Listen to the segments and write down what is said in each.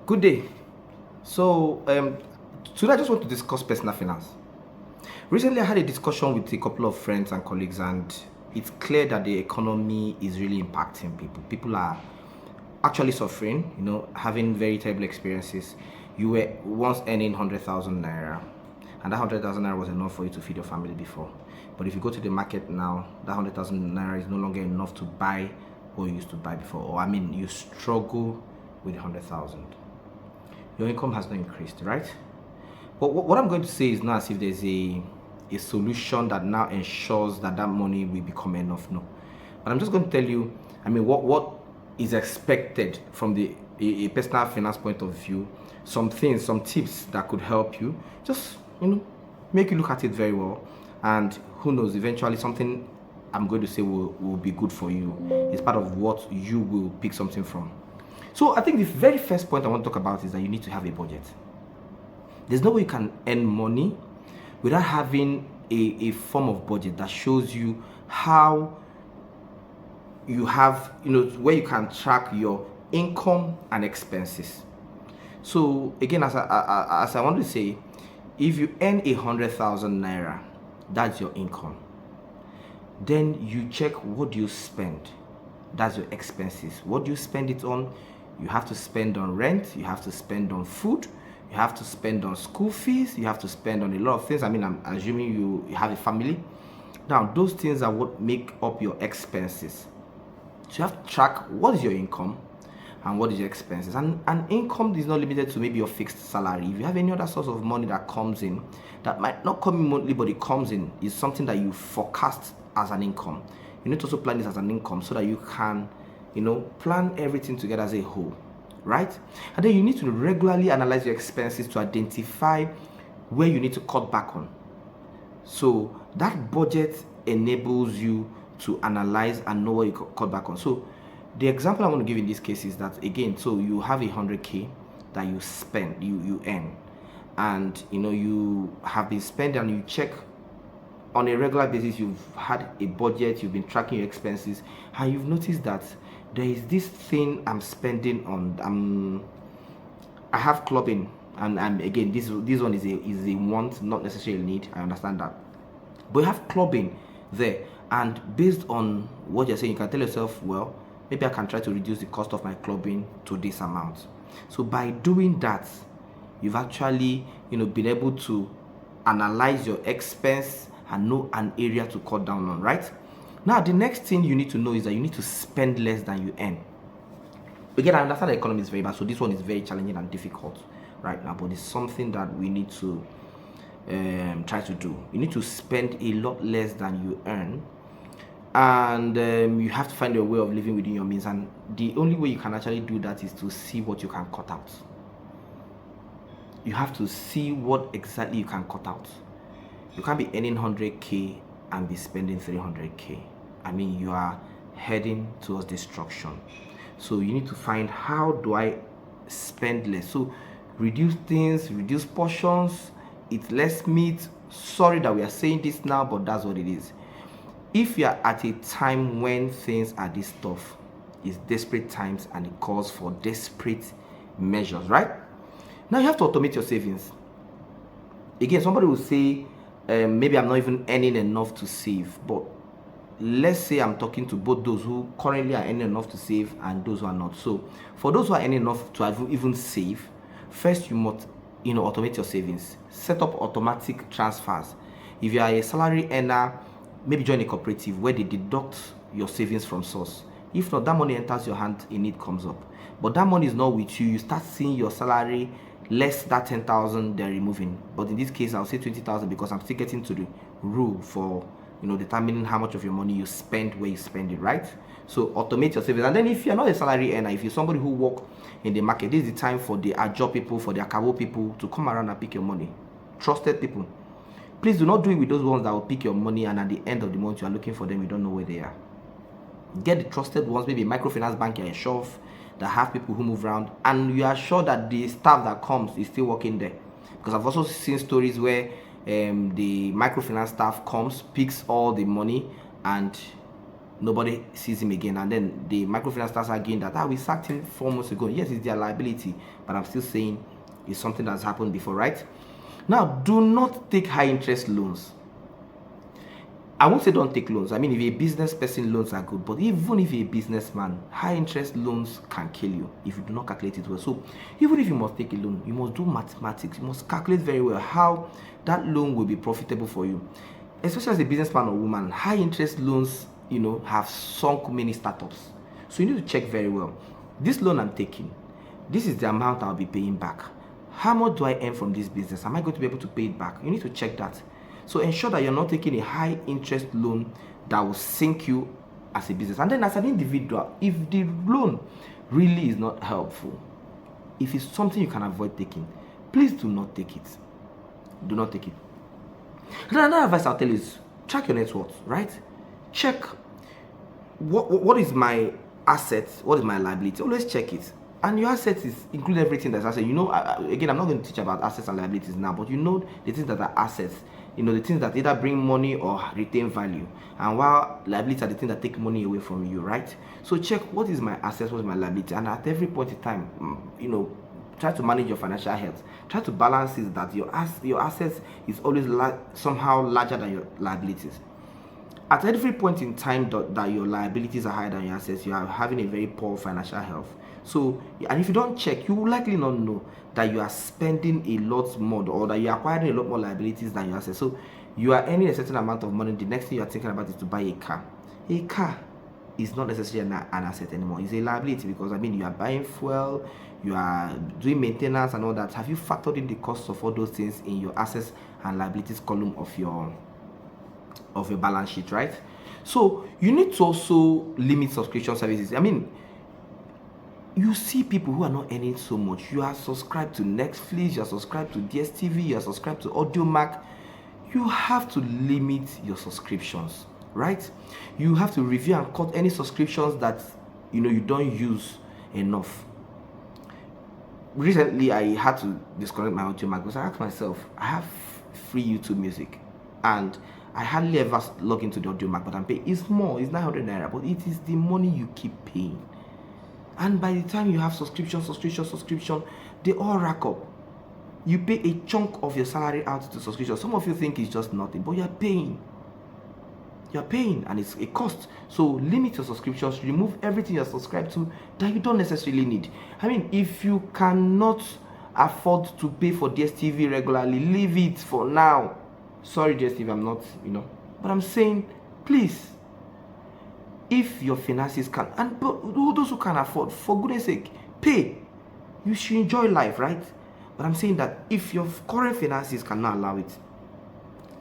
Good day. So, today I just want to discuss personal finance. Recently, I had a discussion with a couple of friends and colleagues, and it's clear that the economy is really impacting people. People are actually suffering, having very terrible experiences. You were once earning 100,000 naira, and that 100,000 naira was enough for you to feed your family before. But if you go to the market now, that 100,000 naira is no longer enough to buy what you used to buy before. Or, you struggle with 100,000. Your income has not increased, right? But what I'm going to say is not as if there's a solution that now ensures that that money will become enough. No. But I'm just going to tell you, what is expected from a personal finance point of view, some things, some tips that could help you, just, make you look at it very well. And who knows, eventually something I'm going to say will be good for you. It's part of what you will pick something from. So I think the very first point I want to talk about is that you need to have a budget. There's no way you can earn money without having a form of budget that shows you how you have, where you can track your income and expenses. So again, as I want to say, if you earn 100,000 naira, that's your income. Then you check what you spend. That's your expenses. What do you spend it on? You have to spend on rent, you have to spend on food, you have to spend on school fees, you have to spend on a lot of things. I'm assuming you have a family. Now, those things are what make up your expenses. So you have to track what is your income and what is your expenses. And income is not limited to maybe your fixed salary. If you have any other source of money that comes in, that might not come in monthly, but it comes in, is something that you forecast as an income. You need to also plan this as an income so that you can plan everything together as a whole, right? And then you need to regularly analyze your expenses to identify where you need to cut back on. So that budget enables you to analyze and know where you cut back on. So the example I want to give in this case is that, again, so you have 100K that you spend, you earn, and you have been spending, and you check on a regular basis, you've had a budget, you've been tracking your expenses, and you've noticed that there is this thing I'm spending on. I have clubbing, and again, this one is a want, not necessarily a need. I understand that, but you have clubbing there, and based on what you're saying, you can tell yourself, well, maybe I can try to reduce the cost of my clubbing to this amount. So by doing that, you've actually been able to analyze your expense and know an area to cut down on, right? Now, the next thing you need to know is that you need to spend less than you earn. Again, I understand the economy is very bad, so this one is very challenging and difficult right now, but it's something that we need to try to do. You need to spend a lot less than you earn, and you have to find a way of living within your means, and the only way you can actually do that is to see what you can cut out. You have to see what exactly you can cut out. You can't be earning 100K and be spending 300K. You are heading towards destruction. So you need to find, how do I spend less? So reduce things, reduce portions, eat less meat. Sorry that we are saying this now, but that's what it is. If you are at a time when things are this tough, it's desperate times, and it calls for desperate measures, right? Now you have to automate your savings. Again, somebody will say, maybe I'm not even earning enough to save, but let's say I'm talking to both those who currently are earning enough to save and those who are not. So for those who are earning enough to even save, first you must automate your savings. Set up automatic transfers. If you are a salary earner, maybe join a cooperative where they deduct your savings from source. If not, that money enters your hand, a need comes up, but that money is not with you. You start seeing your salary less that 10,000 they're removing. But in this case, I'll say 20,000, because I'm still getting to the rule for determining how much of your money you spend, where you spend it, right? So automate your savings. And then if you're not a salary earner, if you're somebody who work in the market, this is the time for the Ajo people, for the Akabo people to come around and pick your money. Trusted people. Please do not do it with those ones that will pick your money, and at the end of the month you are looking for them, you don't know where they are. Get the trusted ones, maybe a microfinance bank you're sure of, that have people who move around, and you are sure that the staff that comes is still working there. Because I've also seen stories where the microfinance staff comes, picks all the money, and nobody sees him again, and then the microfinance starts arguing that we sacked him 4 months ago. Yes, it's their liability, but I'm still saying it's something that's happened before, right? Now, do not take high interest loans. I won't say don't take loans. I mean, if you're a business person, loans are good. But even if you're a businessman, high interest loans can kill you if you do not calculate it well. So even if you must take a loan, you must do mathematics. You must calculate very well how that loan will be profitable for you. Especially as a businessman or woman, high interest loans, have sunk many startups. So you need to check very well. This loan I'm taking, this is the amount I'll be paying back. How much do I earn from this business? Am I going to be able to pay it back? You need to check that. So ensure that you're not taking a high interest loan that will sink you as a business. And then as an individual, if the loan really is not helpful, if it's something you can avoid taking, please do not take it. Do not take it. And another advice I'll tell you is track your net worth, right? Check what is my asset, what is my liability. Always check it. And your assets include everything that's asset. Again, I'm not going to teach about assets and liabilities now, but the things that are assets. The things that either bring money or retain value, and while liabilities are the things that take money away from you, right? So check what is my assets, what is my liability, and at every point in time, try to manage your financial health. Try to balance it that your assets is always somehow larger than your liabilities. At every point in time that your liabilities are higher than your assets, you are having a very poor financial health. So, and if you don't check, you will likely not know that you are spending a lot more, or that you are acquiring a lot more liabilities than your assets. So you are earning a certain amount of money. The next thing you are thinking about is to buy a car. A car is not necessarily an asset anymore. It's a liability, because you are buying fuel, you are doing maintenance and all that. Have you factored in the cost of all those things in your assets and liabilities column of your balance sheet, right? So you need to also limit subscription services. You see people who are not earning so much. You are subscribed to Netflix, you are subscribed to DSTV, you are subscribed to AudioMac. You have to limit your subscriptions, right? You have to review and cut any subscriptions that you don't use enough. Recently, I had to disconnect my AudioMac because I asked myself, I have free YouTube music, and I hardly ever log into the AudioMac, but I'm paying. It's small, it's 900 naira, but it is the money you keep paying. And by the time you have subscription, they all rack up. You pay a chunk of your salary out to subscription. Some of you think it's just nothing, but you're paying. You're paying, and it's a cost. So limit your subscriptions. Remove everything you're subscribed to that you don't necessarily need. If you cannot afford to pay for DSTV regularly, leave it for now. Sorry, DSTV, I'm not, but I'm saying, please, if your finances can, and those who can afford, for goodness sake, pay. You should enjoy life, right? But I'm saying that if your current finances cannot allow it,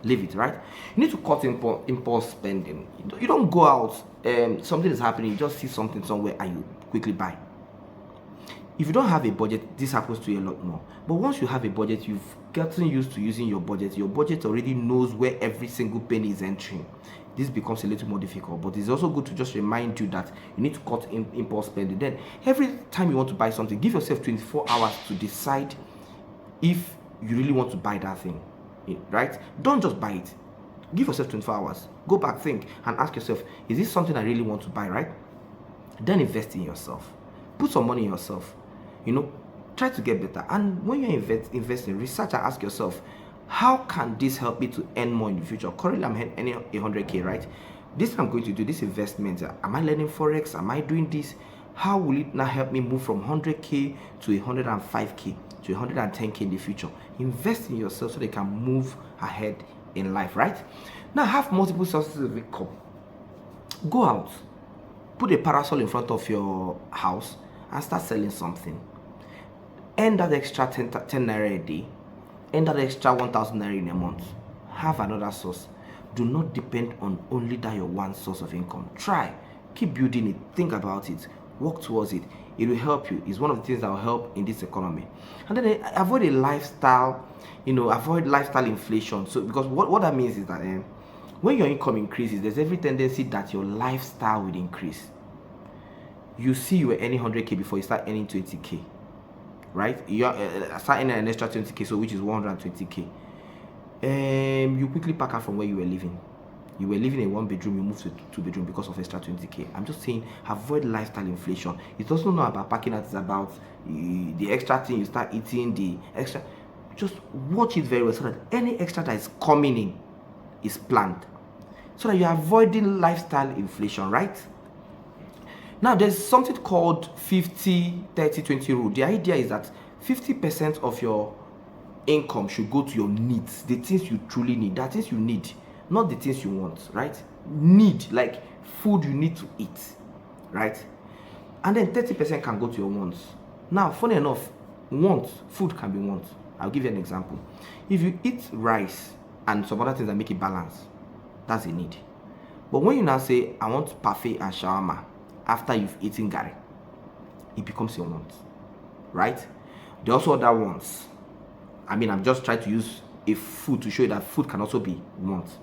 leave it, right? You need to cut impulse spending. You don't go out, something is happening, you just see something somewhere and you quickly buy. If you don't have a budget, this happens to you a lot more. But once you have a budget, you've gotten used to using your budget. Your budget already knows where every single penny is entering. This becomes a little more difficult, but it's also good to just remind you that you need to cut impulse spending. Then every time you want to buy something, give yourself 24 hours to decide if you really want to buy that thing, right? Don't just buy it. Give yourself 24 hours. Go back, think, and ask yourself, is this something I really want to buy, right? Then invest in yourself. Put some money in yourself. Try to get better. And when you invest in research, and ask yourself, how can this help me to earn more in the future? Currently, I'm earning 100K, right? This I'm going to do, this investment. Am I learning Forex? Am I doing this? How will it now help me move from 100K to 105K to 110K in the future? Invest in yourself so they can move ahead in life, right? Now, have multiple sources of income. Go out, put a parasol in front of your house and start selling something. Earn that extra 10 naira a day. Earn that extra 1,000 naira in a month. Have another source. Do not depend on only that your one source of income. Try. Keep building it. Think about it. Work towards it. It will help you. It's one of the things that will help in this economy. And then avoid a lifestyle, avoid lifestyle inflation. So, because what that means is that when your income increases, there's every tendency that your lifestyle will increase. You see, you were earning 100K before you start earning 20K. Right? You start earning an extra 20K, so which is 120K. You quickly pack out from where you were living. You were living in 1 bedroom, you moved to 2 bedroom because of extra 20k. I'm just saying, avoid lifestyle inflation. It's also not about packing out, it's about the extra thing you start eating, the extra. Just watch it very well so that any extra that is coming in is planned, so that you're avoiding lifestyle inflation, right? Now, there's something called 50-30-20 rule. The idea is that 50% of your income should go to your needs, the things you truly need, the things you need, not the things you want, right? Need, like food you need to eat, right? And then 30% can go to your wants. Now, funny enough, wants, food can be wants. I'll give you an example. If you eat rice and some other things that make it balance, that's a need. But when you now say, I want parfait and shawarma after you've eaten gari, it becomes your want, right? There are also other wants. I mean, I'm just trying to use a food to show you that food can also be wants.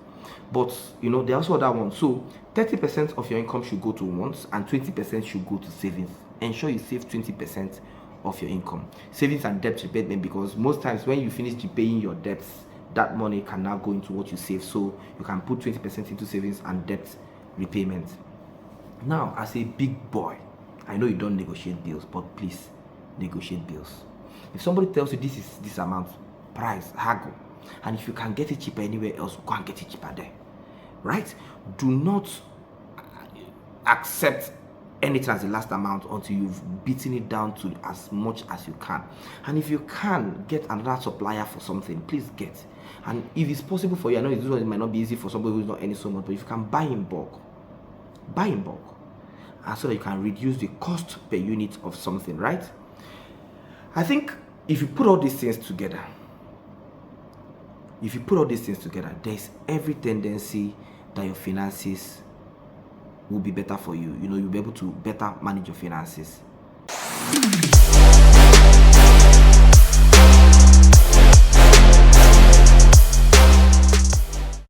But, there are also other ones. So, 30% of your income should go to wants and 20% should go to savings. Ensure you save 20% of your income. Savings and debt repayment, because most times when you finish repaying your debts, that money can now go into what you save. So, you can put 20% into savings and debt repayment. Now, as a big boy, I know you don't negotiate bills, but please negotiate bills. If somebody tells you this is this amount, price, haggle, and if you can get it cheaper anywhere else, go and get it cheaper there, right? Do not accept anything as the last amount until you've beaten it down to as much as you can. And if you can get another supplier for something, please get. And if it's possible for you, I know it might not be easy for somebody who's not earning so much, but if you can buy in bulk, and so that you can reduce the cost per unit of something, right? I think if you put all these things together, there's every tendency that your finances will be better for you. You'll be able to better manage your finances.